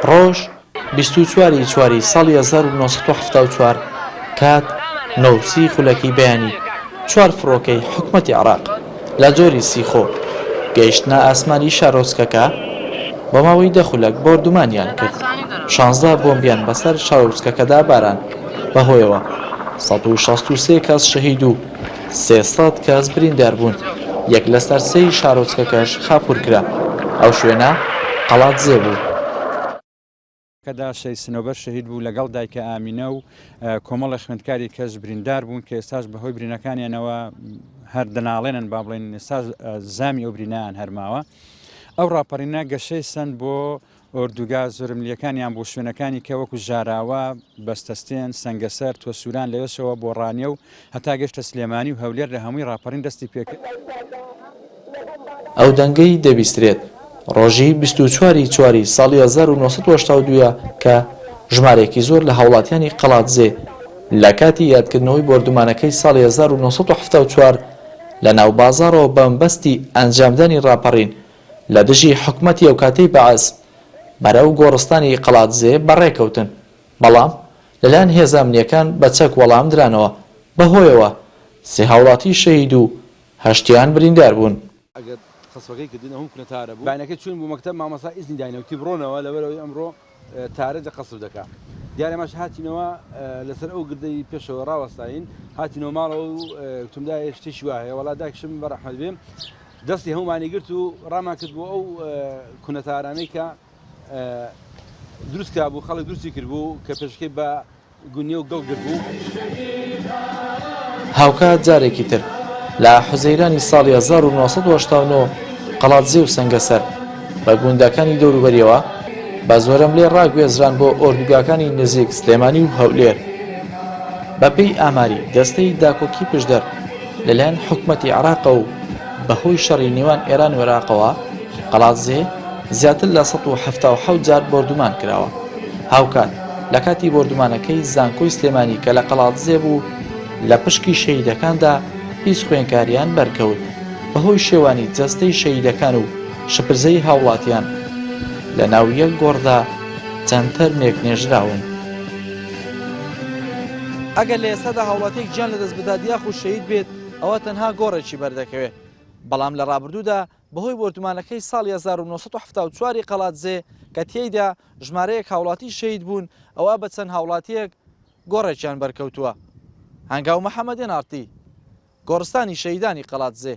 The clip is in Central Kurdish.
ڕۆژ 24 چواری ساڵی 1974 کات نۆسی خولەکی بەیانی چوار فڕۆکەی حکومەتی عێراق لە جۆری سیخۆ گەیشتنە ئاسمانی شارۆچکەکە بە ماوەی 10 خولەک بۆردومانیان کرد. 16 بۆمبیان بەسەر شارۆچکەکەدا باران بەهۆیەوە 163 کەس شەهید و 300 کەس بریندار بوون. یەک لەسەر سێی شارۆچکەکەش خاپوورکرا. ئەو شوێنە قەڵاتجێ بوو. کەدا شەی سنۆبەر شەهید بوو لەگەڵ دایکە ئامینە و کۆمەڵی خوێندکاری کەس بریندار بوون کە ئێستاش بەهۆی برینەکانیانەوە هەر دەناڵێنن با بڵێن ئێستا زامی ئەو برینیان هەرماوە. ئەو ڕاپەڕینە گەشەی سند بۆ ئۆردوگا زۆرملیەکانیان بۆ شوێنەکانی کە وەکو ژاراوە، بەستەستێن، سەنگەسەر، تۆسووران لەوێشەوە بۆ ڕانیە و هەتا گەشتە سلێمانی و هەولێر لە هەمووی ڕاپەڕین دەستی پێکرد. ئەو دەنگەی دەبیسترێت ڕۆژی 24 چواری ساڵی 1982 کە ژمارێکی زۆر لە هاوڵاتیانی قەڵاتجێ لە کاتی یادکردنەوەی بۆردومانەکەی ساڵی 1974 لە ناو بازاڕەوە بەمبەستی ئەنجامدانی ڕاپەڕین لە دژی حکومەتی ئەو کاتەی بەعەز بەرەو گۆڕستانی قەڵاتجێ بەڕێکەوتن، بەڵام لەلایەن هێزە ئەمنیەکان بە چەک وەڵام درانەوە. بەهۆیەوە سێ هاوڵاتی شەهید و 8 بریندار بوون. خەسوەکەی کردنە هەموو کوێتارە بوو. باینەکە چوون بوو مەکتەب مامۆستا ئیزنی داینەوتی بڕۆنەوە لەبەرەوەی ئەمڕۆ تارە قەسب دەکات. دیارە ماش هاتینەوە لەسەر ئەو گردەی پێشەوە ڕاوەستاین هاتینەوە ماڵەوە و تومدای شتێکی وایە وەڵا داکشم بەڕەحمەت بێم دەستی هەمومانی گرت و ڕامان کرد بۆ ئەو کوونەتارانەی کە دروستکا بوو خەڵک دروستی کرد بوو کە پێشکەی بە گونیە و گەڵ گرت بوو. هاوکات جارێکی تر لە حوزەیرانی ساڵی 1989 قەڵاتجێ و سەنگەسەر بە گوندەکانی دەوروبەریەوە بە زۆرم لێ ڕاگوێزران بۆ ئۆردوگاکانی نزیک سلێمانی و هەولێر. بەپێی ئاماری دەستەی داکۆکی پشدەر لەلایەن حکومەتی عێراق و بەهۆی شەڕی نێوان ئێران و عێراقەوە قەڵاتجێ زیاتر لە 177 جار بۆردومان کراوە. هاوکات لە کاتی بۆردومانەکەی زانکۆی سلێمانی کە لە قەڵاتجێ بوو لە پشکی شەهیدەکاندا هیچ خوێنکاریان بەرکەوت بەهۆی شێوانی جەستەی شەهیدەکان و شپرزەی هاوڵاتیان لە ناو یەک گۆڕدا چەند تەرمێک نێژراون. ئەگەر لە ئێستادا هاوڵاتێک گیان لەدەست بدات یاخو شەهید بێت ئەوە تەنها گۆڕێکی بەردەکەوێت، بەڵام لە ڕابردوودا بەهۆی بۆردومانەکەی ساڵی 1974 قەڵاتجێ کە تێیدا ژمارەیەک هاوڵاتی شەهید بوون ئەوە بە چەند هاوڵاتیەک گۆڕێکیان بەرکەوتووە. هەنگاو محەممەدێن ئارتی گۆڕستانی شەهیدانی قەڵاتجێ.